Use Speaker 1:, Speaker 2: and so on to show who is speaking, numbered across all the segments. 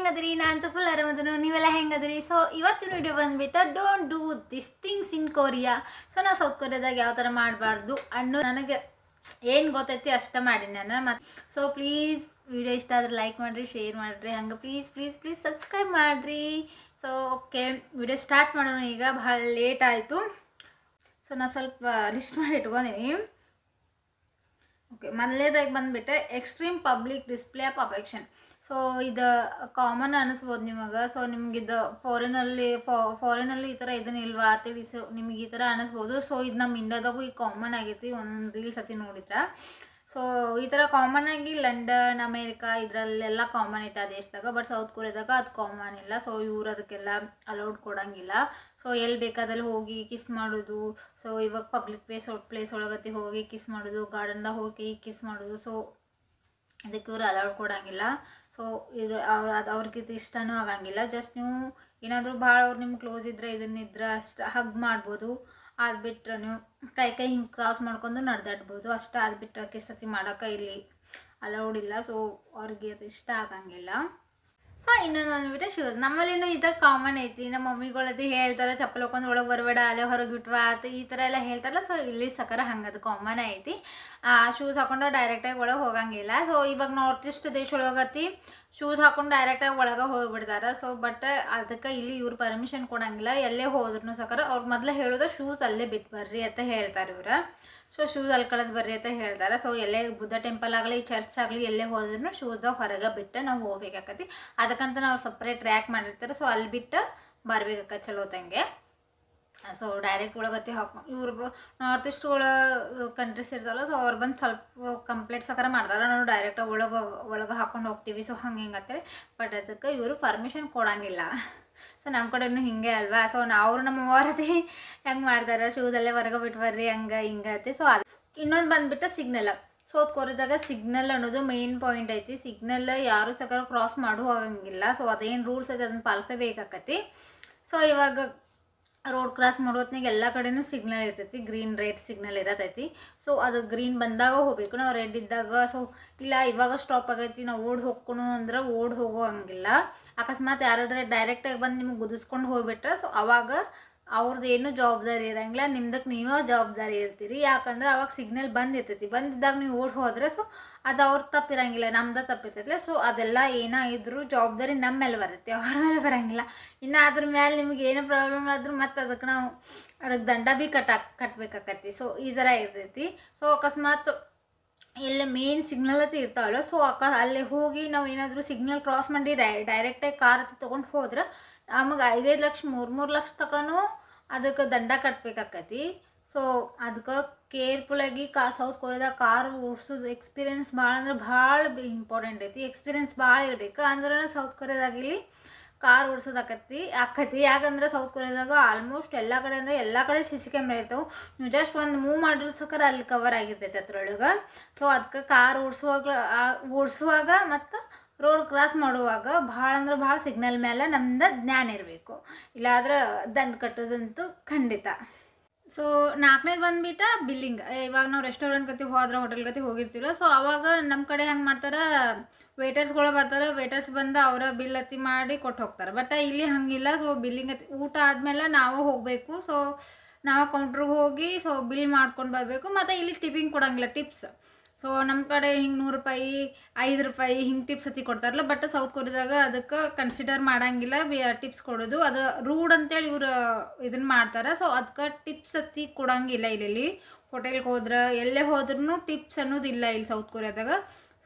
Speaker 1: ಹೆಂಗದ್ರಿ? ನಾನಂತೂ ಫುಲ್ ಆರಾಮದನು. ನೀವೆಲ್ಲ ಹೆಂಗದ್ರಿ? ಸೊ ಇವತ್ತಿನ ವಿಡಿಯೋ ಬಂದ್ಬಿಟ್ಟು don't do this things in Korea. So ನಾವು ಸೌತ್ ಕೊರಿಯಾದಾಗ ಯಾವ ಥರ ಮಾಡಬಾರ್ದು ಅನ್ನೋ ನನಗೆ ಏನು ಗೊತ್ತೈತಿ ಅಷ್ಟ ಮಾಡಿ ನಾನು. ಮತ್ತು ಸೊ ಪ್ಲೀಸ್ ವಿಡಿಯೋ ಇಷ್ಟ ಆದ್ರೆ ಲೈಕ್ ಮಾಡಿರಿ, ಶೇರ್ ಮಾಡಿರಿ, ಹಂಗೆ ಪ್ಲೀಸ್ ಪ್ಲೀಸ್ ಪ್ಲೀಸ್ ಸಬ್ಸ್ಕ್ರೈಬ್ ಮಾಡಿರಿ. ಸೊ ಓಕೆ, ವಿಡಿಯೋ ಸ್ಟಾರ್ಟ್ ಮಾಡೋಣ. ಈಗ ಭಾಳ ಲೇಟ್ ಆಯಿತು. ಸೊ ನಾನು ಸ್ವಲ್ಪ ಲಿಸ್ಟ್ ಮಾಡಿ ಇಟ್ಕೊಂಡಿನಿ. ಓಕೆ, ಮೊದಲನೇದಾಗಿ ಬಂದುಬಿಟ್ಟು extreme public display of affection. So ಇದು ಕಾಮನ್ ಅನ್ನಿಸ್ಬೋದು ನಿಮಗೆ. ಸೊ ನಿಮಗಿದು ಫಾರಿನಲ್ಲಿ ಈ ಥರ ಇದನ್ನಿಲ್ವಾ ಅಂತೇಳಿ ಸೊ ನಿಮಗೆ ಈ ಥರ ಅನ್ನಿಸ್ಬೋದು. ಸೊ ಇದು ನಮ್ಮ ಇಂಡಿಯಾದಾಗೂ ಈಗ ಕಾಮನ್ ಆಗೈತಿ. ಒಂದೊಂದು ರೀಲ್ಸ್ ಅತಿ ನೋಡಿದ್ರೆ ಸೊ ಈ ಥರ ಕಾಮನ್ ಆಗಿ ಲಂಡನ್, ಅಮೇರಿಕಾ ಇದರಲ್ಲೆಲ್ಲ ಕಾಮನ್ ಐತೆ ಆ ದೇಶದಾಗ. ಬಟ್ ಸೌತ್ ಕೊರಿಯಾದಾಗ ಅದು ಕಾಮನ್ ಇಲ್ಲ. ಸೊ ಇವ್ರು ಅದಕ್ಕೆಲ್ಲ ಅಲೌಡ್ ಕೊಡೋಂಗಿಲ್ಲ. ಸೊ ಎಲ್ಲಿ ಬೇಕಾದಲ್ಲಿ ಹೋಗಿ ಕಿಸ್ ಮಾಡೋದು. ಸೊ ಇವಾಗ ಪಬ್ಲಿಕ್ ಪ್ಲೇಸ್ ಒಳಗತಿ ಹೋಗಿ ಕಿಸ್ ಮಾಡೋದು, ಗಾರ್ಡನ್ದಾಗ ಹೋಗಿ ಕಿಸ್ ಮಾಡೋದು. ಸೊ ಅದಕ್ಕೆ ಇವರು ಅಲೌಡ್ ಕೊಡೋಂಗಿಲ್ಲ. ಸೊ ಇದು ಅವ್ರಿಗೆ ಇಷ್ಟನೂ ಆಗಂಗಿಲ್ಲ. ಜಸ್ಟ್ ನೀವು ಏನಾದರೂ ಭಾಳ ಅವ್ರು ನಿಮ್ಗೆ ಕ್ಲೋಸ್ ಇದ್ದರೆ ಇದನ್ನಿದ್ರೆ ಅಷ್ಟು ಹಗ್ ಮಾಡ್ಬೋದು. ಅದು ಬಿಟ್ಟರೆ ನೀವು ಕೈ ಹಿಂಗೆ ಕ್ರಾಸ್ ಮಾಡ್ಕೊಂಡು ನಡೆದಾಡ್ಬೋದು ಅಷ್ಟು. ಅದು ಬಿಟ್ಟರೆ ಕಿಸ್ತತಿ ಮಾಡೋಕೆ ಇಲ್ಲಿ ಅಲೌಡ್ ಇಲ್ಲ. ಸೊ ಅವ್ರಿಗೆ ಅದು ಇಷ್ಟ ಆಗಂಗಿಲ್ಲ. ಸೊ ಇನ್ನೊಂದು ಬಂದುಬಿಟ್ಟು ಶೂಸ್. ನಮ್ಮಲ್ಲಿನೂ ಇದಾಗ ಕಾಮನ್ ಐತಿ. ನಮ್ಮ ಮಮ್ಮಿಗಳದ್ದು ಹೇಳ್ತಾರೆ ಚಪ್ಪಲ್ ಹಾಕೊಂಡು ಒಳಗೆ ಬರಬೇಡ, ಅಲ್ಲೇ ಹೊರಗೆ ಬಿಟ್ವಾ ಆತ ಈ ಥರ ಎಲ್ಲ ಹೇಳ್ತಾರಲ್ಲ. ಸೊ ಇಲ್ಲಿ ಸಕರ ಹಂಗೆ ಅದು ಕಾಮನ್ ಐತಿ. ಶೂಸ್ ಹಾಕೊಂಡು ಡೈರೆಕ್ಟಾಗಿ ಒಳಗೆ ಹೋಗಂಗಿಲ್ಲ. ಸೊ ಇವಾಗ ನಾರ್ತ್ ಈಸ್ಟ್ ದೇಶ ಒಳಗತಿ ಶೂಸ್ ಹಾಕೊಂಡು ಡೈರೆಕ್ಟಾಗಿ ಒಳಗೆ ಹೋಗಿಬಿಡ್ತಾರೆ. ಸೊ ಬಟ್ ಅದಕ್ಕೆ ಇಲ್ಲಿ ಇವ್ರು ಪರ್ಮಿಷನ್ ಕೊಡೋಂಗಿಲ್ಲ. ಎಲ್ಲೇ ಹೋದ್ರೂ ಸಕರ ಅವ್ರು ಮೊದಲೇ ಹೇಳೋದು ಶೂಸ್ ಅಲ್ಲೇ ಬಿಟ್ಟು ಬರ್ರಿ ಅಂತ ಹೇಳ್ತಾರೆ ಇವ್ರು. ಸೊ ಶೂಸ್ ಅಲ್ಲಿ ಕಳೆದು ಬರ್ರಿ ಅಂತ ಹೇಳ್ತಾರೆ. ಸೊ ಎಲ್ಲೇ ಬುದ್ಧ ಟೆಂಪಲ್ ಆಗಲಿ, ಚರ್ಚ್ ಆಗಲಿ, ಎಲ್ಲೇ ಹೋದ್ರೂ ಶೂಸ್ದಾಗ ಹೊರಗೆ ಬಿಟ್ಟು ನಾವು ಹೋಗ್ಬೇಕಾಕತಿ. ಅದಕ್ಕಂತ ನಾವು ಸಪ್ರೇಟ್ ಟ್ರ್ಯಾಕ್ ಮಾಡಿರ್ತಾರೆ. ಸೊ ಅಲ್ಲಿ ಬಿಟ್ಟು ಬರ್ಬೇಕಾಕ ಚಲೋ ತಂಗೆ. ಸೊ ಡೈರೆಕ್ಟ್ ಒಳಗತಿ ಹಾಕೊಂಡು ಇವ್ರು ನಾರ್ತ್ ಈಸ್ಟ್ ಕಂಟ್ರೀಸ್ ಇರ್ತಾರಲ್ಲ. ಸೊ ಅವ್ರು ಬಂದು ಸ್ವಲ್ಪ ಕಂಪ್ಲೇಂಟ್ ಸಕರ ಮಾಡ್ತಾರೆ. ನಾವು ಡೈರೆಕ್ಟಾಗಿ ಒಳಗೆ ಹಾಕೊಂಡು ಹೋಗ್ತೀವಿ. ಸೊ ಹಂಗೆ ಹಿಂಗತ್ತೇಳಿ. ಬಟ್ ಅದಕ್ಕೆ ಇವರು ಪರ್ಮಿಷನ್ ಕೊಡೋಂಗಿಲ್ಲ. ಸೊ ನಮ್ಮ ಕಡೆನೂ ಹಿಂಗೆ ಅಲ್ವಾ. ಸೊ ಅವರು ನಮ್ಮ ವಾರತಿ ಹೆಂಗೆ ಮಾಡ್ತಾರೆ, ಶೂಸಲ್ಲೇ ಹೊರಗೆ ಬಿಟ್ಟು ಬರ್ರಿ ಹಂಗೆ ಹಿಂಗತ್ತೆ. ಸೊ ಅದು ಇನ್ನೊಂದು ಬಂದುಬಿಟ್ಟು ಸಿಗ್ನಲ್. ಸೌತ್ ಕೊರಿಯಾದಾಗ ಸಿಗ್ನಲ್ ಅನ್ನೋದು ಮೇನ್ ಪಾಯಿಂಟ್ ಐತಿ. ಸಿಗ್ನಲ್ ಯಾರು ಸಕರ ಕ್ರಾಸ್ ಮಾಡೋ ಹೋಗಂಗಿಲ್ಲ. ಸೊ ಅದೇನು ರೂಲ್ಸ್ ಐತೆ ಅದನ್ನು ಪಾಲಿಸಬೇಕಾಕತಿ. ಸೊ ಇವಾಗ ರೋಡ್ ಕ್ರಾಸ್ ಮಾಡೋ ಹೊತ್ನಾಗ ಎಲ್ಲ ಕಡೆನೂ ಸಿಗ್ನಲ್ ಇರ್ತೈತಿ. ಗ್ರೀನ್ ರೆಡ್ ಸಿಗ್ನಲ್ ಇರತೈತಿ. ಸೊ ಅದು ಗ್ರೀನ್ ಬಂದಾಗ ಹೋಗ್ಬೇಕು, ನಾವು ರೆಡ್ ಇದ್ದಾಗ ಸೊ ಇಲ್ಲ ಇವಾಗ ಸ್ಟಾಪ್ ಆಗೈತಿ ನಾವು ಓಡ್ ಹೋಗ್ಕೊನು ಅಂದ್ರೆ ಓಡ್ ಹೋಗೋ ಹಂಗಿಲ್ಲ. ಅಕಸ್ಮಾತ್ ಯಾರಾದ್ರೆ ಡೈರೆಕ್ಟಾಗಿ ಬಂದು ನಿಮಗೆ ಗುದಿಸ್ಕೊಂಡು ಹೋಗ್ಬಿಟ್ರೆ ಸೊ ಅವಾಗ ಅವ್ರದ್ದು ಏನೂ ಜವಾಬ್ದಾರಿ ಇರೋಂಗಿಲ್ಲ. ನಿಮ್ದಕ್ಕೆ ನೀವೇ ಜವಾಬ್ದಾರಿ ಇರ್ತೀರಿ. ಯಾಕಂದ್ರೆ ಅವಾಗ ಸಿಗ್ನಲ್ ಬಂದಿರ್ತೈತಿ. ಬಂದಿದ್ದಾಗ ನೀವು ಓಡ್ ಹೋದರೆ ಸೊ ಅದು ಅವ್ರ ತಪ್ಪಿರಂಗಿಲ್ಲ, ನಮ್ದು ತಪ್ಪಿರ್ತೈತಿಲ್ಲ. ಸೊ ಅದೆಲ್ಲ ಏನಾಗಿದ್ರು ಜವಾಬ್ದಾರಿ ನಮ್ಮ ಮೇಲೆ ಬರುತ್ತೆ, ಅವ್ರ ಮೇಲೆ ಬರೋಂಗಿಲ್ಲ. ಇನ್ನು ಅದ್ರ ಮೇಲೆ ನಿಮ್ಗೆ ಏನೋ ಪ್ರಾಬ್ಲಮ್ ಆದ್ರೂ ಮತ್ತು ಅದಕ್ಕೆ ನಾವು ಅದಕ್ಕೆ ದಂಡ ಭೀ ಕಟ್ಟಬೇಕಾಕತಿ. ಸೊ ಈ ಥರ ಇರ್ತೈತಿ. ಸೊ ಅಕಸ್ಮಾತ್ ಎಲ್ಲ ಮೇನ್ ಸಿಗ್ನಲ್ ಅಂತ ಇರ್ತಾವಲ್ಲ. ಸೊ ಅಲ್ಲಿ ಹೋಗಿ ನಾವು ಏನಾದರೂ ಸಿಗ್ನಲ್ ಕ್ರಾಸ್ ಮಾಡಿ ಡೈರೆಕ್ಟಾಗಿ ಕಾರ್ ಹತ್ತಿ ತೊಗೊಂಡು ಹೋದ್ರೆ ನಮಗೆ 5-5 ಲಕ್ಷ 3-3 ಲಕ್ಷ ತನಕನೂ ಅದಕ್ಕೆ ದಂಡ ಕಟ್ಟಬೇಕಾಕತಿ. ಸೊ ಅದಕ್ಕೆ ಕೇರ್ಫುಲ್ಲಾಗಿ ಸೌತ್ ಕೊರಿಯಾದಾಗ ಕಾರ್ ಓಡಿಸೋದು ಎಕ್ಸ್ಪೀರಿಯೆನ್ಸ್ ಭಾಳ ಅಂದ್ರೆ ಭಾಳ ಇಂಪಾರ್ಟೆಂಟ್ ಐತಿ. ಎಕ್ಸ್ಪೀರಿಯೆನ್ಸ್ ಭಾಳ ಇರಬೇಕು ಅಂದ್ರೆ ಸೌತ್ ಕೊರಿಯಾದಾಗ ಇಲ್ಲಿ ಕಾರ್ ಓಡಿಸೋದಾಕತಿ. ಯಾಕಂದ್ರೆ ಸೌತ್ ಕೊರಿಯಾದಾಗ ಆಲ್ಮೋಸ್ಟ್ ಎಲ್ಲ ಕಡೆ ಅಂದರೆ ಎಲ್ಲ ಕಡೆ CC ಕ್ಯಾಮ್ರಾ ಇರ್ತಾವೆ. ನೀವು ಜಸ್ಟ್ ಒಂದು ಮೂವ್ ಮಾಡಿರೋ ಸಕರ ಅಲ್ಲಿ ಕವರ್ ಆಗಿರ್ತೈತೆ ಅದ್ರೊಳಗೆ. ಸೊ ಅದಕ್ಕೆ ಕಾರ್ ಓಡಿಸುವಾಗ ಮತ್ತು ರೋಡ್ ಕ್ರಾಸ್ ಮಾಡುವಾಗ ಭಾಳ ಅಂದ್ರೆ ಭಾಳ ಸಿಗ್ನಲ್ ಮೇಲೆ ನಮ್ದು ಜ್ಞಾನ ಇರಬೇಕು. ಇಲ್ಲಾದ್ರೆ ದಂಡ ಕಟ್ಟೋದಂತೂ ಖಂಡಿತ. ಸೊ 4ನೇದು ಬಂದುಬಿಟ್ಟು ಬಿಲ್ಲಿಂಗ್. ಇವಾಗ ನಾವು ರೆಸ್ಟೋರೆಂಟ್ ಗತಿ ಹೋದ್ರೆ ಹೋಟೆಲ್ ಗತಿ ಹೋಗಿರ್ತೀವಲ್ಲ. ಸೊ ಅವಾಗ ನಮ್ಮ ಕಡೆ ಹೆಂಗೆ ಮಾಡ್ತಾರೆ, ವೇಟರ್ಸ್ಗಳು ಬರ್ತಾರೆ. ವೇಟರ್ಸ್ ಬಂದು ಅವರ ಬಿಲ್ ಅತಿ ಮಾಡಿ ಕೊಟ್ಟು ಹೋಗ್ತಾರೆ. ಬಟ್ ಇಲ್ಲಿ ಹಂಗಿಲ್ಲ. ಸೊ ಬಿಲ್ಲಿಂಗ್ ಊಟ ಆದಮೇಲೆ ನಾವು ಹೋಗಬೇಕು. ಸೊ ನಾವು ಕೌಂಟ್ರಿಗೆ ಹೋಗಿ ಸೊ ಬಿಲ್ ಮಾಡ್ಕೊಂಡು ಬರಬೇಕು. ಮತ್ತು ಇಲ್ಲಿ ಟಿಪ್ಪಿಂಗ್ ಕೊಡೋಂಗಿಲ್ಲ, ಟಿಪ್ಸ್. ಸೊ ನಮ್ಮ ಕಡೆ ಹಿಂಗೆ 100 ರೂಪಾಯಿ 5 ರೂಪಾಯಿ ಹಿಂಗೆ ಟಿಪ್ಸ್ ಹತ್ತಿ ಕೊಡ್ತಾರಲ್ಲ. ಬಟ್ ಸೌತ್ ಕೊರಿಯಾದಾಗ ಅದಕ್ಕೆ ಕನ್ಸಿಡರ್ ಮಾಡೋಂಗಿಲ್ಲ ಟಿಪ್ಸ್ ಕೊಡೋದು. ಅದು ರೂಡ್ ಅಂತೇಳಿ ಇವರು ಇದನ್ನು ಮಾಡ್ತಾರೆ. ಸೊ ಅದಕ್ಕೆ ಟಿಪ್ಸ್ ಹತ್ತಿ ಕೊಡೋಂಗಿಲ್ಲ ಇಲ್ಲಿ. ಹೋಟೆಲ್ಗೆ ಹೋದ್ರೆ ಎಲ್ಲೇ ಹೋದ್ರೂ ಟಿಪ್ಸ್ ಅನ್ನೋದಿಲ್ಲ ಇಲ್ಲಿ ಸೌತ್ ಕೊರಿಯಾದಾಗ.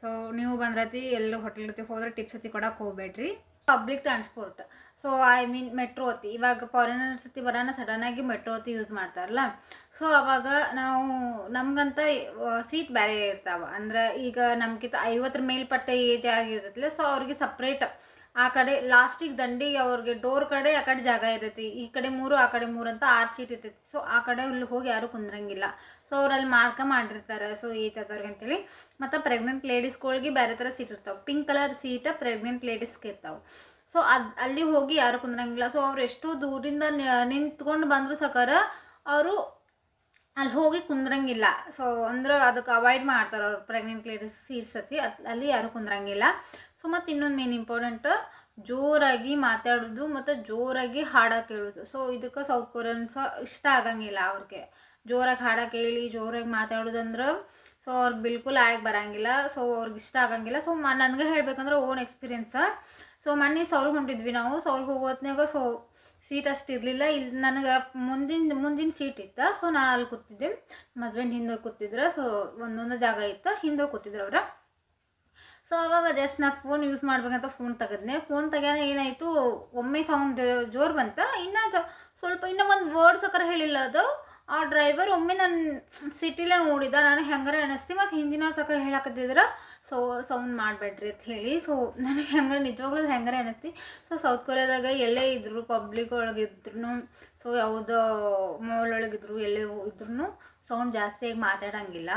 Speaker 1: ಸೊ ನೀವು ಬಂದ್ರತಿ ಎಲ್ಲ ಹೋಟೆಲ್ ಹತ್ತಿ ಹೋದ್ರೆ ಟಿಪ್ಸ್ ಹತ್ತಿ ಕೊಡೋಕೆ ಹೋಗ್ಬೇಡ್ರಿ. Public transport. So I mean metro ಹತ್ತಿ. ಇವಾಗ ಫಾರಿನರ್ಸ್ ಹತ್ತಿ ಬರೋಣ ಸಡನ್ನಾಗಿ ಮೆಟ್ರೋ ಹತ್ತಿ ಯೂಸ್ ಮಾಡ್ತಾರಲ್ಲ. ಸೊ ಅವಾಗ ನಾವು ನಮ್ಗಂತ ಸೀಟ್ ಬೇರೆ ಇರ್ತಾವೆ. ಅಂದ್ರೆ ಈಗ ನಮ್ಗಿಂತ 50 ಮೇಲ್ಪಟ್ಟ ಏಜ್ ಆಗಿರ್ತೈತಿಲ್ಲ. ಸೊ ಅವ್ರಿಗೆ ಸಪ್ರೇಟ್ ಆ ಕಡೆ ಲಾಸ್ಟಿಗೆ ದಂಡಿಗೆ ಅವ್ರಿಗೆ ಡೋರ್ ಕಡೆ ಆ ಕಡೆ ಜಾಗ ಇರ್ತೈತಿ. ಈ ಕಡೆ 3 ಆ ಕಡೆ 3 ಅಂತ 6 ಸೀಟ್ ಇರ್ತೈತಿ. ಸೊ ಆ ಕಡೆ ಅಲ್ಲಿ ಹೋಗಿ ಯಾರೂ ಕುಂದ್ರಂಗಿಲ್ಲ. ಸೊ ಅವ್ರಲ್ಲಿ ಮಾರ್ಕ ಮಾಡಿರ್ತಾರೆ ಸೊ ಏಜ್ ಆದವ್ರಿಗೆ ಅಂತೇಳಿ. ಮತ್ತು ಪ್ರೆಗ್ನೆಂಟ್ ಲೇಡೀಸ್ಗಳಿಗೆ ಬೇರೆ ಥರ ಸೀಟ್ ಇರ್ತಾವೆ. ಪಿಂಕ್ ಕಲರ್ ಸೀಟ ಪ್ರೆಗ್ನೆಂಟ್ ಲೇಡೀಸ್ಗೆ ಇರ್ತಾವೆ. ಸೊ ಅಲ್ಲಿ ಹೋಗಿ ಯಾರು ಕುಂದ್ರಂಗಿಲ್ಲ. ಸೊ ಅವ್ರು ಎಷ್ಟು ದೂರಿಂದ ನಿಂತ್ಕೊಂಡು ಬಂದರೂ ಸಕರ ಅವರು ಅಲ್ಲಿ ಹೋಗಿ ಕುಂದ್ರಂಗಿಲ್ಲ. ಸೊ ಅಂದ್ರೆ ಅದಕ್ಕೆ ಅವಾಯ್ಡ್ ಮಾಡ್ತಾರೆ ಅವ್ರು ಪ್ರೆಗ್ನೆಂಟ್ ಲೇಡೀಸ್ ಸೀಟ್ಸ್ ಹತ್ತಿ ಅಲ್ಲಿ ಯಾರೂ ಕುಂದ್ರಂಗಿಲ್ಲ. ಸೊ ಮತ್ತು ಇನ್ನೊಂದು ಮೇನ್ ಇಂಪಾರ್ಟೆಂಟ್ ಜೋರಾಗಿ ಮಾತಾಡೋದು ಮತ್ತು ಜೋರಾಗಿ ಹಾಡಕ್ಕೆ ಹೇಳೋದು. ಸೊ ಇದಕ್ಕೆ ಸೌತ್ ಕೊರಿಯನ್ಸ್ ಇಷ್ಟ ಆಗಂಗಿಲ್ಲ. ಅವ್ರಿಗೆ ಜೋರಾಗಿ ಹಾಡಕ್ಕೆ ಹೇಳಿ ಜೋರಾಗಿ ಮಾತಾಡೋದಂದ್ರೆ ಸೊ ಅವ್ರಿಗೆ ಬಿಲ್ಕುಲ್ ಆಗಿ ಬರೋಂಗಿಲ್ಲ. ಸೊ ಅವ್ರಿಗೆ ಇಷ್ಟ ಆಗಂಗಿಲ್ಲ. ಸೊ ನನಗೆ ಹೇಳ್ಬೇಕಂದ್ರೆ ಓನ್ ಎಕ್ಸ್ಪೀರಿಯನ್ಸ. ಸೊ ಮೊನ್ನೆ ಸೌಲ್ಗೆ ಹೊಂಟಿದ್ವಿ ನಾವು. ಸೌಲ್ಗೆ ಹೋಗೋತ್ನಾಗ ಸೊ ಸೀಟ್ ಅಷ್ಟು ಇರಲಿಲ್ಲ. ಇಲ್ಲಿ ನನಗೆ ಮುಂದಿನ ಸೀಟ್ ಇತ್ತು. ಸೊ ನಾನು ಅಲ್ಲಿ ಕೂತಿದ್ದೆ, ನಮ್ಮ ಹಸ್ಬೆಂಡ್ ಹಿಂದೆ ಕೂತಿದ್ರು. ಸೊ ಒಂದೊಂದು ಜಾಗ ಇತ್ತು, ಹಿಂದೆ ಕೂತಿದ್ರು ಅವ್ರು. ಸೊ ಅವಾಗ ಜಸ್ಟ್ ನಾ ಫೋನ್ ಯೂಸ್ ಮಾಡ್ಬೇಕಂತ ಫೋನ್ ತೆಗೆದ್ನೆ. ಫೋನ್ ತೆಗ್ಯಾನ ಏನಾಯಿತು, ಒಮ್ಮೆ ಸೌಂಡ್ ಜೋರು ಬಂತ. ಸ್ವಲ್ಪ ಇನ್ನೂ ಒಂದು ವರ್ಡ್ ಸಕರ ಹೇಳಿಲ್ಲ ಅದು. ಆ ಡ್ರೈವರ್ ಒಮ್ಮೆ ನನ್ನ ಸಿಟಿಲೇ ನೋಡಿದ. ನನಗೆ ಹೆಂಗಾರ ಅನಿಸ್ತಿ. ಮತ್ತು ಹಿಂದಿನವ್ರು ಸಕರ ಹೇಳಕತ್ತಿದ್ರೆ ಸೊ ಸೌಂಡ್ ಮಾಡಬೇಡ್ರಿ ಅಂತ ಹೇಳಿ. ಸೊ ನನಗೆ ಹೆಂಗಾರ ನಿಜವಾಗ್ಲೂ ಹೆಂಗಾರ ಅನಿಸ್ತಿ. ಸೊ ಸೌತ್ ಕೊರಿಯಾದಾಗ ಎಲ್ಲೇ ಇದ್ರು, ಪಬ್ಲಿಕ್ ಒಳಗಿದ್ರು, ಸೊ ಯಾವುದೋ ಮಾಲ್ ಒಳಗಿದ್ರು, ಎಲ್ಲೇ ಇದ್ರೂ ಸೌಂಡ್ ಜಾಸ್ತಿಯಾಗಿ ಮಾತಾಡೋಂಗಿಲ್ಲ.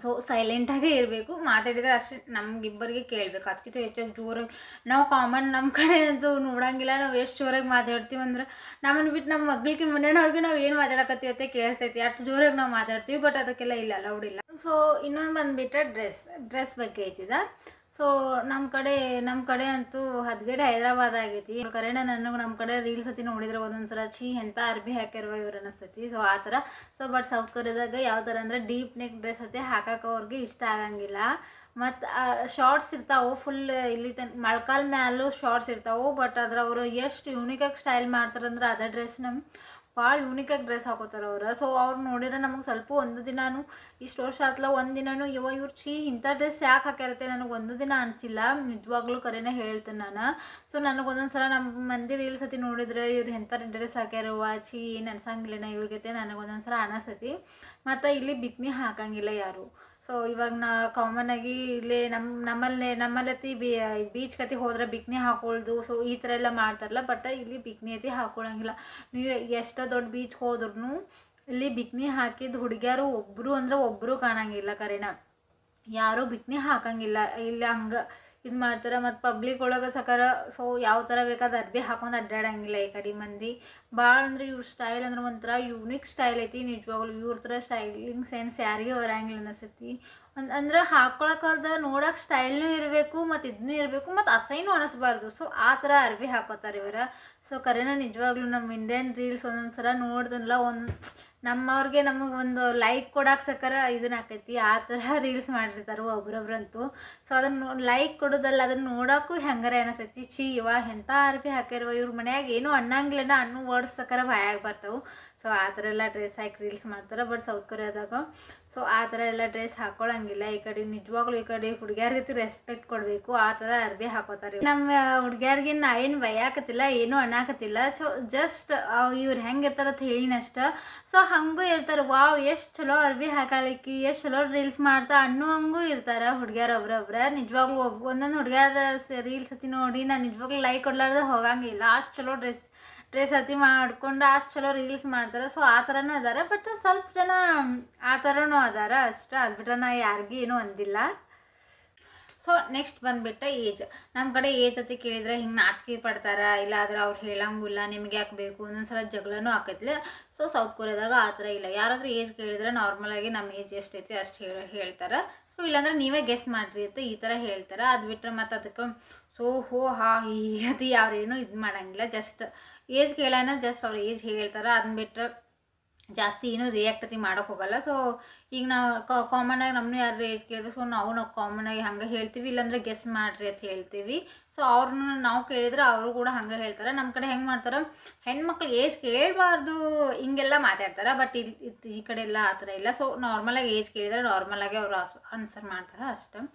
Speaker 1: ಸೊ ಸೈಲೆಂಟಾಗೇ ಇರಬೇಕು. ಮಾತಾಡಿದರೆ ಅಷ್ಟೇ ನಮಗಿಬ್ಬರಿಗೆ ಕೇಳಬೇಕು. ಅದಕ್ಕಿಂತ ಹೆಚ್ಚಾಗಿ ಜೋರಾಗಿ ನಾವು ಕಾಮನ್ ನಮ್ಮ ಕಡೆ ಅಂತೂ ನೋಡೋಂಗಿಲ್ಲ. ನಾವು ಎಷ್ಟು ಜೋರಾಗಿ ಮಾತಾಡ್ತೀವಿ ಅಂದ್ರೆ ನಮ್ಮನ್ನು ಬಿಟ್ಟು ನಮ್ಮ ಮಗ್ಳಿಗೆ ಮನೆಯವ್ರಿಗೆ ನಾವು ಏನು ಮಾತಾಡಕತ್ತೀವಿ ಅಂತ ಕೇಳ್ತೈತಿ. ಅಷ್ಟು ಜೋರಾಗಿ ನಾವು ಮಾತಾಡ್ತೀವಿ. ಬಟ್ ಅದಕ್ಕೆಲ್ಲ ಇಲ್ಲ, ಅಲೌಡ್ ಇಲ್ಲ. ಸೊ ಇನ್ನೊಂದು ಬಂದುಬಿಟ್ರೆ ಡ್ರೆಸ್ ಬಗ್ಗೆ ಐತಿದ. ಸೊ ನಮ್ಮ ಕಡೆ ಅಂತೂ ಹದ್ಗೇಡೆ ಹೈದ್ರಾಬಾದ್ ಆಗೈತಿ. ಕರೆನ ನನಗೆ ನಮ್ಮ ಕಡೆ ರೀಲ್ಸ್ ಅತಿ ನೋಡಿದ್ರೆ ಒಂದೊಂದ್ಸಲ ಎಂಥ ಅರ್ಬಿ ಹಾಕಿರುವ ಇವ್ರು ಅನ್ನಿಸ್ತೈತಿ. ಸೊ ಆ ಥರ. ಸೊ ಬಟ್ ಸೌತ್ ಕೊರಿಯಾದಾಗ ಯಾವ ಥರ ಅಂದರೆ ಡೀಪ್ ನೆಕ್ ಡ್ರೆಸ್ ಅತಿ ಹಾಕಕ್ಕೆ ಅವ್ರಿಗೆ ಇಷ್ಟ ಆಗಂಗಿಲ್ಲ. ಮತ್ತು ಶಾರ್ಟ್ಸ್ ಇರ್ತಾವೆ ಫುಲ್ ಇಲ್ಲಿ ಮೊಳ್ಕಾಲ್ ಮ್ಯಾಲೂ ಶಾರ್ಟ್ಸ್ ಇರ್ತಾವೆ. ಬಟ್ ಅದ್ರ ಅವರು ಎಷ್ಟು ಯೂನಿಕಾಗಿ ಸ್ಟೈಲ್ ಮಾಡ್ತಾರಂದ್ರೆ ಅದೇ ಡ್ರೆಸ್ ಭಾಳ ಯೂನಿಕಾಗಿ ಡ್ರೆಸ್ ಹಾಕೋತಾರೆ ಅವ್ರು. ಸೊ ಅವ್ರು ನೋಡಿದ್ರೆ ನಮಗೆ ಸ್ವಲ್ಪ ಒಂದು ದಿನಾನು ಇಷ್ಟು ವರ್ಷ ಆತ್ಲ ಒಂದು ದಿನಾನು ಇವ್ರು ಇಂಥ ಡ್ರೆಸ್ ಯಾಕೆ ಹಾಕಿರುತ್ತೆ ನನಗೆ ಒಂದು ದಿನ ಅನಿಸಿಲ್ಲ. ನಿಜವಾಗ್ಲೂ ಕರೆನೇ ಹೇಳ್ತೀನಿ ನಾನು. ಸೊ ನನಗೆ ಒಂದೊಂದು ಸಲ ನಮ್ಮ ಮಂದಿ ರೀಲ್ಸ್ ಅತಿ ನೋಡಿದ್ರೆ ಇವ್ರು ಎಂಥ ಡ್ರೆಸ್ ಹಾಕ್ಯಾರವ ಏನು ಅನ್ಸಂಗಿಲ್ಲ ಇವ್ರಿಗೈತೆ ನನಗೆ ಒಂದೊಂದು ಸಲ ಅನಿಸ್ತೈತಿ. ಮತ್ತು ಇಲ್ಲಿ ಬಿಕ್ನಿ ಹಾಕಂಗಿಲ್ಲ ಯಾರು. ಸೊ ಇವಾಗ ಕಾಮನ್ನಾಗಿ ಇಲ್ಲೇ ನಮ್ಮಲ್ಲತಿ ಬೀಚ್ ಕತಿ ಹೋದ್ರೆ ಬಿಕ್ನಿ ಹಾಕೊಳ್ದು. ಸೊ ಈ ಥರ ಎಲ್ಲ ಮಾಡ್ತಾರಲ್ಲ. ಬಟ್ ಇಲ್ಲಿ ಬಿಕ್ನಿ ಐತಿ ಹಾಕೊಳ್ಳಂಗಿಲ್ಲ. ನೀವು ಎಷ್ಟೋ ದೊಡ್ಡ ಬೀಚ್ ಹೋದ್ರೂ ಇಲ್ಲಿ ಬಿಕ್ನಿ ಹಾಕಿದ ಹುಡುಗಿಯರು ಒಬ್ಬರು ಕಾಣಂಗಿಲ್ಲ. ಕರೆನ ಯಾರೂ ಬಿಕ್ನಿ ಹಾಕಂಗಿಲ್ಲ ಇಲ್ಲಿ. ಹಂಗೆ ಇದು ಮಾಡ್ತಾರೆ. ಮತ್ತು ಪಬ್ಲಿಕ್ ಒಳಗೆ ಸಕರ ಸೊ ಯಾವ ಥರ ಬೇಕಾದ್ರೆ ಅರ್ಬಿ ಹಾಕೊಂಡು ಅಡ್ಡಾಡಂಗಿಲ್ಲ ಈ ಕಡೆ ಮಂದಿ. ಭಾಳ ಅಂದ್ರೆ ಇವ್ರ ಸ್ಟೈಲ್ ಅಂದ್ರೆ ಒಂಥರ ಯೂನಿಕ್ ಸ್ಟೈಲ್ ಐತಿ. ನಿಜವಾಗ್ಲೂ ಇವ್ರ ಥರ ಸ್ಟೈಲಿಂಗ್ ಸೆನ್ಸ್ ಯಾರಿಗೆ ಬರಂಗಿಲ್ಲ ಅನಿಸ್ತೈತಿ. ಅಂದ್ರೆ ಹಾಕೊಳಕ್ಕಲ್ದ ನೋಡೋಕೆ ಸ್ಟೈಲ್ನೂ ಇರಬೇಕು ಮತ್ತು ಇದನ್ನೂ ಇರಬೇಕು ಮತ್ತು ಅಸಹ್ಯನೂ ಅನಿಸ್ಬಾರ್ದು. ಸೊ ಆ ಥರ ಅರ್ಬಿ ಹಾಕೋತಾರೆ ಇವರು. ಸೊ ಕರೆನ ನಿಜವಾಗ್ಲೂ ನಮ್ಮ ಇಂಡಿಯನ್ ರೀಲ್ಸ್ ಒಂದೊಂದು ಸಲ ನೋಡ್ದಲ್ಲ ನಮ್ಮವ್ರಿಗೆ ನಮಗೆ ಒಂದು ಲೈಕ್ ಕೊಡಕ್ಕೆ ಸಕರ ಇದನ್ನ ಆಕೈತಿ. ಆ ಥರ ರೀಲ್ಸ್ ಮಾಡಿರ್ತಾರೆ ಒಬ್ರೊಬ್ರಂತೂ. ಸೊ ಅದನ್ನು ಲೈಕ್ ಕೊಡೋದಲ್ಲ, ಅದನ್ನು ನೋಡೋಕ್ಕೂ ಹೆಂಗಾರ ಅನಿಸ್ತೈತಿ. ಎಂಥ ಅರ್ಬಿ ಹಾಕ್ಯಾರವ ಇವ್ರ ಮನ್ಯಾಗ ಏನೂ ಅನ್ನಂಗಿಲ್ಲ. ಅನ್ನೋ ವರ್ಡ್ಸ್ ಸಕರ ಬಾಯಾಗಿ ಬರ್ತಾವೆ. ಸೊ ಆ ಥರ ಎಲ್ಲ ಡ್ರೆಸ್ ಹಾಕಿ ರೀಲ್ಸ್ ಮಾಡ್ತಾರೆ. ಬಟ್ ಸೌತ್ ಕೊರಿಯಾದಾಗ ಸೊ ಆ ಥರ ಎಲ್ಲ ಡ್ರೆಸ್ ಹಾಕೊಳ್ಳಂಗಿಲ್ಲ. ಈ ಕಡೆ ನಿಜವಾಗ್ಲೂ ಈ ಕಡೆ ಹುಡುಗಿಯರ್ಗತಿ ರೆಸ್ಪೆಕ್ಟ್ ಕೊಡಬೇಕು. ಆ ಥರ ಅರ್ಬಿ ಹಾಕೋತಾರೆ. ನಮ್ಮ ಹುಡುಗಿಯರ್ಗೆ ನಾ ಏನು ಬೈಯಾಕತ್ತಿಲ್ಲ, ಏನೂ ಅನ್ನಾಕತ್ತಿಲ್ಲ. ಸೊ ಜಸ್ಟ್ ಇವ್ರು ಹೆಂಗಿರ್ತಾರೆ ಅಂತ ಹೇಳಿನಷ್ಟ. ಸೊ ಹಂಗೂ ಇರ್ತಾರೆ. ವಾವ್ ಎಷ್ಟು ಚಲೋ ಅರ್ಬಿ ಹಾಕಲಿಕ್ಕೆ, ಎಷ್ಟು ಚಲೋ ರೀಲ್ಸ್ ಮಾಡ್ತಾ ಅನ್ನೋ ಹಂಗೂ ಇರ್ತಾರೆ ಹುಡುಗಿಯರು ಒಬ್ರೊಬ್ರ. ನಿಜವಾಗ್ಲೂ ಒಂದೊಂದು ಹುಡುಗಿಯರ ರೀಲ್ಸ್ ಅತಿ ನೋಡಿ ನಾನು ನಿಜವಾಗ್ಲೂ ಲೈಕ್ ಕೊಡ್ಲಾರ್ದೆ ಹೋಗಂಗಿಲ್ಲ. ಅಷ್ಟು ಚಲೋ ಡ್ರೆಸ್ ಅತಿ ಮಾಡ್ಕೊಂಡು ಅಷ್ಟು ಚಲೋ ರೀಲ್ಸ್ ಮಾಡ್ತಾರೆ. ಸೊ ಆ ಥರನೂ ಅದಾರ. ಬಟ್ ಸ್ವಲ್ಪ ಜನ ಆ ಥರನೂ ಅದಾರ ಅಷ್ಟೇ. ಅದು ಬಿಟ್ಟರೆ ನಾ ಯಾರಿಗೂ ಏನೂ ಅಂದಿಲ್ಲ. ಸೊ ನೆಕ್ಸ್ಟ್ ಬಂದುಬಿಟ್ಟು ಏಜ್. ನಮ್ಮ ಕಡೆ ಏಜ್ ಅತಿ ಕೇಳಿದ್ರೆ ಹಿಂಗೆ ನಾಚಿಕೆ ಪಡ್ತಾರೆ. ಇಲ್ಲಾದ್ರೆ ಅವ್ರು ಹೇಳಂಗಿಲ್ಲ ನಿಮಗೆ ಯಾಕೆ ಬೇಕು, ಒಂದೊಂದ್ಸಲ ಜಗಳನೂ ಆಕೈತಿಲ್ಲ. ಸೊ ಸೌತ್ ಕೊರಿಯಾದಾಗ ಆ ಥರ ಇಲ್ಲ. ಯಾರಾದರೂ ಏಜ್ ಕೇಳಿದ್ರೆ ನಾರ್ಮಲಾಗಿ ನಮ್ಮ ಏಜ್ ಎಷ್ಟೈತಿ ಅಷ್ಟು ಹೇಳ್ತಾರೆ. ಸೊ ಇಲ್ಲಾಂದ್ರೆ ನೀವೇ ಗೆಸ್ ಮಾಡಿರಿ ಅಂತ ಈ ಥರ ಹೇಳ್ತಾರೆ. ಅದು ಬಿಟ್ಟರೆ ಮತ್ತು ಅದಕ್ಕೆ ಸೊ ಈ ಅದು ಯಾರೇನೂ ಇದು ಮಾಡೋಂಗಿಲ್ಲ. ಜಸ್ಟ್ ಏಜ್ ಕೇಳೋಣ, ಜಸ್ಟ್ ಅವ್ರು ಏಜ್ ಹೇಳ್ತಾರೆ. ಅದನ್ನ ಬಿಟ್ಟರೆ ಜಾಸ್ತಿ ಏನೂ ರಿಯಾಕ್ಟ್ ಅತಿ ಮಾಡೋಕೆ ಹೋಗಲ್ಲ. ಸೊ ಈಗ ನಾವು ಕಾಮನಾಗಿ ನಮ್ಮನ್ನು ಯಾರು ಏಜ್ ಕೇಳಿದ್ರೆ ಸೊ ನಾವು ಕಾಮನಾಗಿ ಹಂಗೆ ಹೇಳ್ತೀವಿ. ಇಲ್ಲಾಂದ್ರೆ ಗೆಸ್ ಮಾಡಿರಿ ಅಂತ ಹೇಳ್ತೀವಿ. ಸೊ ಅವ್ರನ್ನ ನಾವು ಕೇಳಿದ್ರೆ ಅವರು ಕೂಡ ಹಂಗೆ ಹೇಳ್ತಾರೆ. ನಮ್ಮ ಕಡೆ ಹೆಂಗೆ ಮಾಡ್ತಾರೆ, ಹೆಣ್ಮಕ್ಳು ಏಜ್ ಕೇಳಬಾರ್ದು ಹಿಂಗೆಲ್ಲ ಮಾತಾಡ್ತಾರೆ. ಬಟ್ ಈ ಕಡೆ ಎಲ್ಲ ಆ ಥರ ಇಲ್ಲ. ಸೊ ನಾರ್ಮಲಾಗಿ ಏಜ್ ಕೇಳಿದ್ರೆ ನಾರ್ಮಲಾಗಿ ಅವರು ಆನ್ಸರ್ ಮಾಡ್ತಾರೆ ಅಷ್ಟೇ.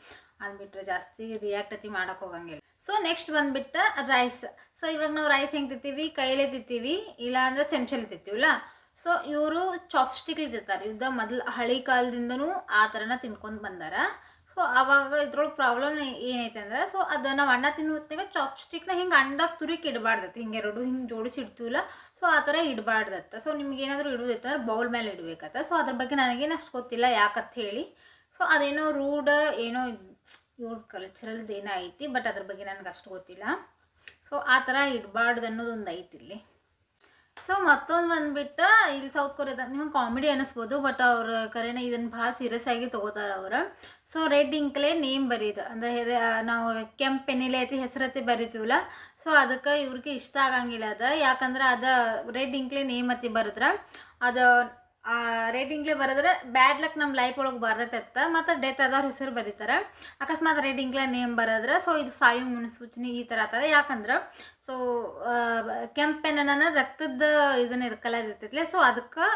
Speaker 1: ಅದು ಬಿಟ್ಟರೆ ಜಾಸ್ತಿ ರಿಯಾಕ್ಟ್ ಅತಿ ಮಾಡೋಕೆ ಹೋಗಂಗಿಲ್ಲ. ಸೊ ನೆಕ್ಸ್ಟ್ ಬಂದುಬಿಟ್ಟು ರೈಸ್. ಸೊ ಇವಾಗ ನಾವು ರೈಸ್ ಹೆಂಗೆ ತಿಂತೀವಿ, ಕೈಲೇ ತಿಂತೀವಿ, ಇಲ್ಲಾಂದ್ರೆ ಚಮಚಲ್ಲಿ ತಿಂತೀವಲ್ಲ. ಸೊ ಇವರು ಚಾಪ್ಸ್ಟಿಕ್ ತಿಂತಾರೆ. ಇದು ಮೊದಲು ಹಳಿ ಕಾಲದಿಂದನೂ ಆ ಥರನ ತಿನ್ಕೊಂಡು ಬಂದಾರ. ಸೊ ಆವಾಗ ಇದ್ರೊಳಗೆ ಪ್ರಾಬ್ಲಮ್ ಏನೈತೆ ಅಂದ್ರೆ, ಸೊ ಅದು ನಾವು ಅನ್ನ ತಿನ್ನುತ್ತಾಗ ಚಾಪ್ಸ್ಟಿಕ್ನ ಹಿಂಗೆ ಅಂಡಾಗ ತುರಿಕೆ ಇಡಬಾರ್ದತ್ತೆ. ಹಿಂಗೆ ಜೋಡಿಸಿ ಇಡ್ತೀವಲ್ಲ, ಸೊ ಆ ಥರ ಇಡಬಾರ್ದತ್ತ. ಸೊ ನಿಮ್ಗೆ ಏನಾದರೂ ಇಡೋದಿತ್ತಂದ್ರೆ ಬೌಲ್ ಮೇಲೆ ಇಡಬೇಕತ್ತ. ಸೊ ಅದ್ರ ಬಗ್ಗೆ ನನಗೇನು ಅಷ್ಟು ಗೊತ್ತಿಲ್ಲ ಯಾಕಂತ ಹೇಳಿ. ಸೊ ಅದೇನೋ ರೂಢ ಏನೋ ಇವ್ರ ಕಲ್ಚರಲ್ದು ಏನೋ ಐತಿ. ಬಟ್ ಅದ್ರ ಬಗ್ಗೆ ನನಗೆ ಅಷ್ಟು ಗೊತ್ತಿಲ್ಲ. ಸೊ ಆ ಥರ ಇಡಬಾರ್ದು ಅನ್ನೋದೊಂದು ಐತಿ ಇಲ್ಲಿ. ಸೊ ಮತ್ತೊಂದು ಬಂದ್ಬಿಟ್ಟು ಇಲ್ಲಿ ಸೌತ್ ಕೊರಿಯಾದ ನಿಮಗೆ ಕಾಮಿಡಿ ಅನ್ನಿಸ್ಬೋದು, ಬಟ್ ಅವ್ರ ಕರೆನ ಇದನ್ನು ಭಾಳ ಸೀರಿಯಸ್ ಆಗಿ ತೊಗೋತಾರೆ ಅವರು. ಸೊ ರೆಡ್ ಇಂಕ್ಲೇ ನೇಮ್ ಬರೀದು ಅಂದರೆ ನಾವು ಕೆಂಪು ಪೆನ್ನಿಲೆ ಐತಿ ಹೆಸರತ್ತಿ ಬರಿತೀವಲ್ಲ, ಸೊ ಅದಕ್ಕೆ ಇವ್ರಿಗೆ ಇಷ್ಟ ಆಗಂಗಿಲ್ಲ ಅದು. ಯಾಕಂದ್ರೆ ಅದು ರೆಡ್ ಇಂಕ್ಲೇ ನೇಮ್ ಅತಿ ಬರೆದ್ರೆ ಅದು ರೆಡ್ ಇಂಕ್ಲೆ ಬರೆದ್ರೆ ಬ್ಯಾಡ್ ಲಕ್ ನಮ್ಮ ಲೈಫ್ ಒಳಗೆ ಬರ್ತೈತೆ ಮತ್ತು ಡೆತ್ ಆದವ್ರ ಹೆಸರು ಬರೀತಾರೆ. ಅಕಸ್ಮಾತ್ ರೆಡ್ ಇಂಕ್ಲೆ ನೇಮ್ ಬರೆದ್ರೆ ಸೊ ಇದು ಸಾಯು ಮುನ್ಸೂಚನೆ ಈ ಥರ ಆಗ್ತದೆ. ಯಾಕಂದ್ರೆ ಸೊ ಕೆಂಪು ಪೆನ್ನ ರಕ್ತದ ಇದನ್ನ ಕಲರ್ ಇರ್ತೈತಿ, ಸೊ ಅದಕ್ಕೆ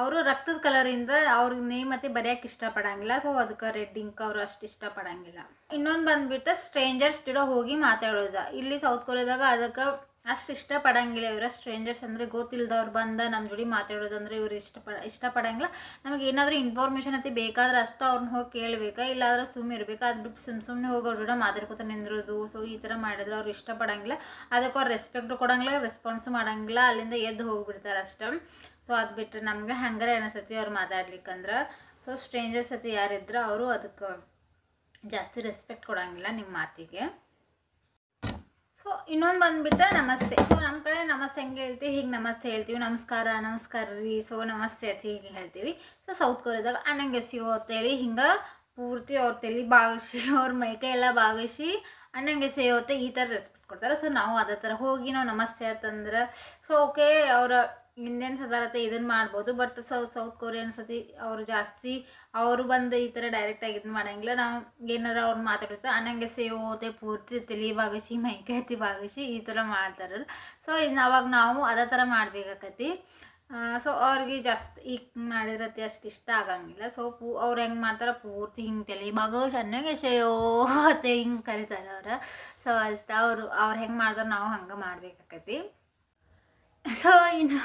Speaker 1: ಅವರು ರಕ್ತದ ಕಲರಿಂದ ಅವ್ರಿಗೆ ನೇಮ್ ಮತ್ತೆ ಬರೆಯೋಕೆ ಇಷ್ಟಪಡಂಗಿಲ್ಲ. ಸೊ ಅದಕ್ಕೆ ರೆಡ್ ಇಂಕ್ ಅವರು ಅಷ್ಟು ಇಷ್ಟಪಡಂಗಿಲ್ಲ. ಇನ್ನೊಂದು ಬಂದ್ಬಿಟ್ಟು ಸ್ಟ್ರೇಂಜರ್ಸ್ ಜೊತೆ ಹೋಗಿ ಮಾತಾಡೋದು. ಇಲ್ಲಿ ಸೌತ್ ಕೊರಿಯಾದಾಗ ಅದಕ್ಕೆ ಅಷ್ಟು ಇಷ್ಟಪಡಂಗಿಲ್ಲ. ಇವರು ಸ್ಟ್ರೇಂಜರ್ಸ್ ಅಂದರೆ ಗೊತ್ತಿಲ್ಲದವ್ರು ಬಂದು ನಮ್ಮ ಜೋಡಿ ಮಾತಾಡೋದಂದ್ರೆ ಇವ್ರು ಇಷ್ಟಪಡಂಗಿಲ್ಲ. ನಮಗೆ ಏನಾದರೂ ಇನ್ಫಾರ್ಮೇಷನ್ ಅತಿ ಬೇಕಾದ್ರೆ ಅಷ್ಟು ಅವ್ರನ್ನ ಹೋಗಿ ಕೇಳಬೇಕಾ, ಇಲ್ಲಾದ್ರೆ ಸುಮ್ಮನೆ ಇರಬೇಕಾ. ಅದು ಬಿಟ್ಟು ಸುಮ್ಮನೆ ಹೋಗಿ ಅವ್ರ ಜೊತೆ ಮಾತಾಡ್ಕೊತ ನಿಂದಿರೋದು, ಸೊ ಈ ಥರ ಮಾಡಿದ್ರೆ ಅವ್ರು ಇಷ್ಟಪಡಂಗಿಲ್ಲ. ಅದಕ್ಕೆ ಅವ್ರು ರೆಸ್ಪೆಕ್ಟ್ ಕೊಡಂಗಿಲ್ಲ, ರೆಸ್ಪಾನ್ಸ್ ಮಾಡಂಗಿಲ್ಲ, ಅಲ್ಲಿಂದ ಎದ್ದು ಹೋಗಿಬಿಡ್ತಾರೆ ಅಷ್ಟೇ. ಸೊ ಅದು ಬಿಟ್ಟರೆ ನಮಗೆ ಹಂಗಾರೆ ಅನಿಸ್ತತಿ ಅವ್ರು ಮಾತಾಡ್ಲಿಕ್ಕಂದ್ರೆ. ಸೊ ಸ್ಟ್ರೇಂಜರ್ಸ್ ಅತಿ ಯಾರಿದ್ರೆ ಅವರು ಅದಕ್ಕೆ ಜಾಸ್ತಿ ರೆಸ್ಪೆಕ್ಟ್ ಕೊಡಂಗಿಲ್ಲ ನಿಮ್ಮ ಮಾತಿಗೆ. ಸೊ ಇನ್ನೊಂದು ಬಂದುಬಿಟ್ಟು ನಮಸ್ತೆ. ಸೊ ನಮ್ಮ ಕಡೆ ನಮಸ್ತೆ ಹೆಂಗೆ ಹೇಳ್ತೀವಿ, ಹೀಗೆ ನಮಸ್ತೆ ಹೇಳ್ತೀವಿ. ನಮಸ್ಕಾರ ನಮಸ್ಕಾರ ರೀ, ಸೊ ನಮಸ್ತೆ ಅತಿ ಹೀಗೆ ಹೇಳ್ತೀವಿ. ಸೊ ಸೌತ್ ಕೊರಿಯಾದಾಗ ಅನ್ನಂಗೆಸಿಯೋ ಅಂತೇಳಿ ಹಿಂಗೆ ಪೂರ್ತಿ ಅವ್ರ ತಲೆ ಭಾಗಿಸಿ ಅವ್ರ ಮೈಕೈ ಎಲ್ಲ ಭಾಗಿಸಿ ಅನ್ನಂಗೆಸಿಯೋತ್ತೆ ಈ ಥರ ರೆಸ್ಪೆಕ್ಟ್ ಕೊಡ್ತಾರೆ. ಸೊ ನಾವು ಅದೇ ಥರ ಹೋಗಿ ನಾವು ನಮಸ್ತೆ ಅಂತಂದ್ರೆ ಸೊ ಓಕೆ ಅವರ ಇಂಡಿಯನ್ಸ್ ಅದಾರತ್ತೆ ಇದನ್ನು ಮಾಡ್ಬೋದು. ಬಟ್ ಸೌತ್ ಕೊರಿಯನ್ಸ್ ಅತಿ ಅವರು ಜಾಸ್ತಿ ಅವರು ಬಂದು ಈ ಥರ ಡೈರೆಕ್ಟಾಗಿ ಇದನ್ನು ಮಾಡೋಂಗಿಲ್ಲ. ನಾವು ಏನಾರು ಅವ್ರು ಮಾತಾಡುತ್ತೆ ಅನ್ನಂಗೆ ಸೇವೋತೆ ಪೂರ್ತಿ ತಲೆ ಭಾಗಿಸಿ ಮೈಕೈ ಎತ್ತಿ ಭಾಗಿಸಿ ಈ ಥರ ಮಾಡ್ತಾರೆ. ಸೊ ಇನ್ನು ಅವಾಗ ನಾವು ಅದೇ ಥರ ಮಾಡ್ಬೇಕಾಕತಿ. ಸೊ ಅವ್ರಿಗೆ ಜಾಸ್ತಿ ಈಗ ಮಾಡಿರತ್ತೆ ಅಷ್ಟು ಇಷ್ಟ ಆಗಂಗಿಲ್ಲ. ಸೊ ಅವ್ರು ಹೆಂಗೆ ಮಾಡ್ತಾರೆ ಪೂರ್ತಿ ಹಿಂಗೆ ತಲೆ ಭಾಗಿಸಿ ಅನ್ನಂಗೆ ಸೇವೋ ಅತ್ತೆ ಹಿಂಗೆ ಕರೀತಾರೆ ಅವ್ರು. ಸೊ ಅಷ್ಟು ಅವ್ರು ಹೆಂಗೆ ಮಾಡ್ತಾರೆ ನಾವು ಹಂಗೆ ಮಾಡ್ಬೇಕಾಕತಿ. ಸೊ ಇನ್ನು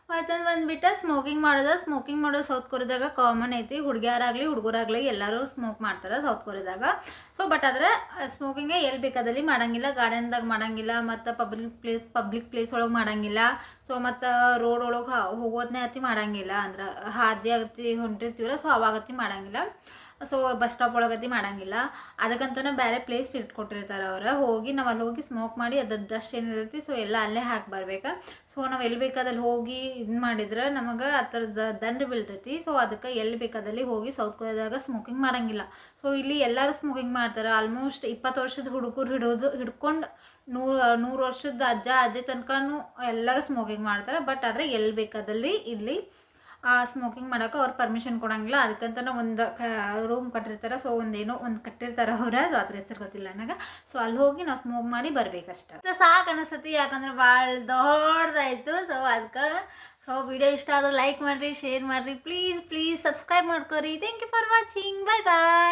Speaker 1: ಮತ್ತೊಂದು ಬಂದುಬಿಟ್ಟು ಸ್ಮೋಕಿಂಗ್ ಮಾಡೋದು ಸೌತ್ ಕೊರಿಯಾದಾಗ ಕಾಮನ್ ಐತಿ. ಹುಡುಗಿಯರಾಗಲಿ ಹುಡುಗರಾಗಲಿ ಎಲ್ಲರೂ ಸ್ಮೋಕ್ ಮಾಡ್ತಾರೆ ಸೌತ್ ಕೊರಿಯಾದಾಗ. ಸೊ ಬಟ್ ಆದರೆ ಸ್ಮೋಕಿಂಗೇ ಎಲ್ಲಿ ಬೇಕಾದಲ್ಲಿ ಮಾಡೋಂಗಿಲ್ಲ, ಗಾರ್ಡನ್ದಾಗ ಮಾಡೋಂಗಿಲ್ಲ, ಮತ್ತು ಪಬ್ಲಿಕ್ ಪ್ಲೇಸ್ ಒಳಗೆ ಮಾಡೋಂಗಿಲ್ಲ. ಸೊ ಮತ್ತು ರೋಡ್ ಒಳಗೆ ಹೋಗೋದನ್ನೇ ಅತಿ ಮಾಡೋಂಗಿಲ್ಲ, ಅಂದ್ರೆ ಹಾದಿ ಆಗತಿ ಹೊಂಟಿರ್ತೀವಲ್ಲ ಸೊ ಅವಾಗತಿ ಮಾಡೋಂಗಿಲ್ಲ. ಸೊ ಬಸ್ ಸ್ಟಾಪ್ ಒಳಗತಿ ಮಾಡೋಂಗಿಲ್ಲ. ಅದಕ್ಕಂತಲೇ ಬೇರೆ ಪ್ಲೇಸ್ ಇಟ್ಕೊಟ್ಟಿರ್ತಾರೆ ಅವ್ರು. ಹೋಗಿ ನಾವು ಅಲ್ಲಿ ಹೋಗಿ ಸ್ಮೋಕ್ ಮಾಡಿ ಅದು ಡಸ್ಟ್ ಏನಿರ್ತೈತಿ ಸೊ ಎಲ್ಲ ಅಲ್ಲೇ ಹಾಕಿ ಬರ್ಬೇಕು. ಸೊ ನಾವು ಎಲ್ಲಿ ಬೇಕಾದಲ್ಲಿ ಹೋಗಿ ಇದು ಮಾಡಿದ್ರೆ ನಮಗೆ ಆ ಥರದ ದಂಡ ಬೀಳ್ತೈತಿ. ಸೊ ಅದಕ್ಕೆ ಎಲ್ಲಿ ಬೇಕಾದಲ್ಲಿ ಹೋಗಿ ಸೌತ್ ಕೊರಿಯಾದಾಗ ಸ್ಮೋಕಿಂಗ್ ಮಾಡೋಂಗಿಲ್ಲ. ಸೊ ಇಲ್ಲಿ ಎಲ್ಲರೂ ಸ್ಮೋಕಿಂಗ್ ಮಾಡ್ತಾರೆ. ಆಲ್ಮೋಸ್ಟ್ 20 ವರ್ಷದ ಹುಡುಗರು ಹಿಡ್ಕೊಂಡು 100 ವರ್ಷದ ಅಜ್ಜಿ ತನಕನೂ ಎಲ್ಲರೂ ಸ್ಮೋಕಿಂಗ್ ಮಾಡ್ತಾರೆ. ಬಟ್ ಆದರೆ ಎಲ್ಲಿ ಬೇಕಾದಲ್ಲಿ ಇಲ್ಲಿ ಸ್ಮೋಕಿಂಗ್ ಮಾಡೋಕೆ ಅವ್ರು ಪರ್ಮಿಷನ್ ಕೊಡೋಂಗಿಲ್ಲ. ಅದಕ್ಕಂತಲೇ ಒಂದು ರೂಮ್ ಕಟ್ಟಿರ್ತಾರೆ. ಸೊ ಒಂದು ಕಟ್ಟಿರ್ತಾರೆ ಅವ್ರು, ಸೊ ಅದ್ರ ಹೆಸರು ಗೊತ್ತಿಲ್ಲ ನನಗೆ. ಸೊ ಅಲ್ಲಿ ಹೋಗಿ ನಾವು ಸ್ಮೋಕ್ ಮಾಡಿ ಬರ್ಬೇಕಷ್ಟೆ. ಸೊ ಸಾಕು ಅನಿಸ್ತತಿ, ಯಾಕಂದ್ರೆ ಭಾಳ ದೊಡ್ಡದಾಯಿತು. ಸೊ ಅದಕ್ಕೆ ಸೊ ವಿಡಿಯೋ ಇಷ್ಟ ಆದ್ರೆ ಲೈಕ್ ಮಾಡಿರಿ, ಶೇರ್ ಮಾಡಿರಿ, ಪ್ಲೀಸ್ ಸಬ್ಸ್ಕ್ರೈಬ್ ಮಾಡ್ಕೊರಿ. Thank you for watching. Bye bye.